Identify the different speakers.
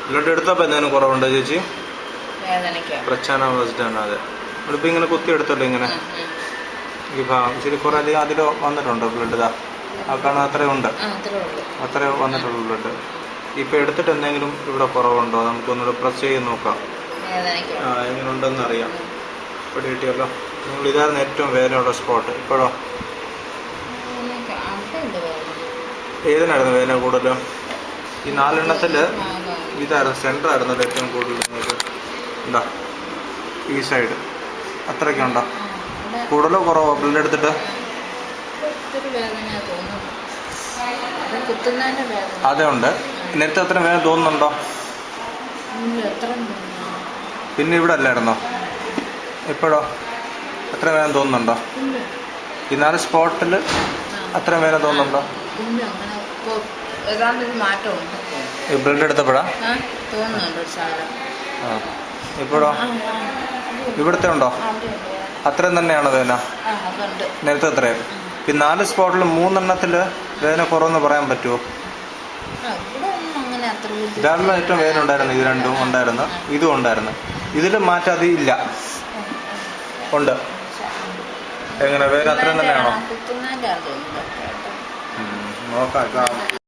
Speaker 1: Blood എടുത്തപ്പോൾ എന്തെങ്കിലും കുറവുണ്ടോ ചേച്ചി?
Speaker 2: വേദനയ്ക്കാണ്.
Speaker 1: പ്രച്ഛാന വെച്ചിട്ടാണ് അത്. ഇപ്പം ഇങ്ങനെ കുത്തി എടുത്തല്ലോ ഇങ്ങനെ ഈ ഭാഗം ഇച്ചിരി കുറേ അധികം അതിൽ വന്നിട്ടുണ്ടോ ബ്ലഡ്? ഇതാ ആ കാണാൻ അത്രയും ഉണ്ട്, അത്രയും വന്നിട്ടുള്ളൂ ബ്ലഡ്. ഇപ്പം എടുത്തിട്ട് എന്തെങ്കിലും ഇവിടെ കുറവുണ്ടോ? നമുക്കൊന്നുകൂടെ പ്രസ് ചെയ്ത് നോക്കാം. എങ്ങനെ ഉണ്ടെന്ന് അറിയാം. ഇവിടെ കിട്ടിയല്ലോ. നിങ്ങൾ ഇതായിരുന്നു ഏറ്റവും വേദനയുള്ള സ്പോട്ട്. ഇപ്പോഴോ ഏതിനായിരുന്നു വേദന കൂടുതലും? ഈ 4 ഇതായിരുന്നു സെൻറ്റർ ആയിരുന്നല്ലോ ഏറ്റവും കൂടുതൽ നിങ്ങൾക്ക്. എന്താ ഈ സൈഡ് അത്രയൊക്കെ ഉണ്ടോ? കൂടുതലോ കുറവോ ബ്ലഡ് എടുത്തിട്ട്? അതെ ഉണ്ട്. നേരത്തെ അത്ര വേദന തോന്നുന്നുണ്ടോ? പിന്നെ ഇവിടെ അല്ലായിരുന്നോ? ഇപ്പോഴോ അത്ര വേദന തോന്നുന്നുണ്ടോ? ഈ 4 സ്പോട്ടിൽ അത്ര വേദന തോന്നുന്നുണ്ടോ? ബ്ലഡ് എടുത്തപ്പോഴാ ഇപ്പോഴോ? ഇവിടുത്തെ ഉണ്ടോ? അത്രയും തന്നെയാണോ വേദന? നേരത്തെ അത്രയും? പിന്നെ 4 സ്പോട്ടിൽ 3 വേദന കുറവെന്ന് പറയാൻ പറ്റുമോ? ഇതാണല്ലോ ഏറ്റവും വേദന ഉണ്ടായിരുന്നു. ഇത് രണ്ടും ഉണ്ടായിരുന്നു, ഇതും ഉണ്ടായിരുന്നു. ഇതിൽ മാറ്റം അത് ഇല്ല, ഉണ്ട്. എങ്ങനെ വേദന അത്രയും തന്നെയാണോ? നോക്കാം.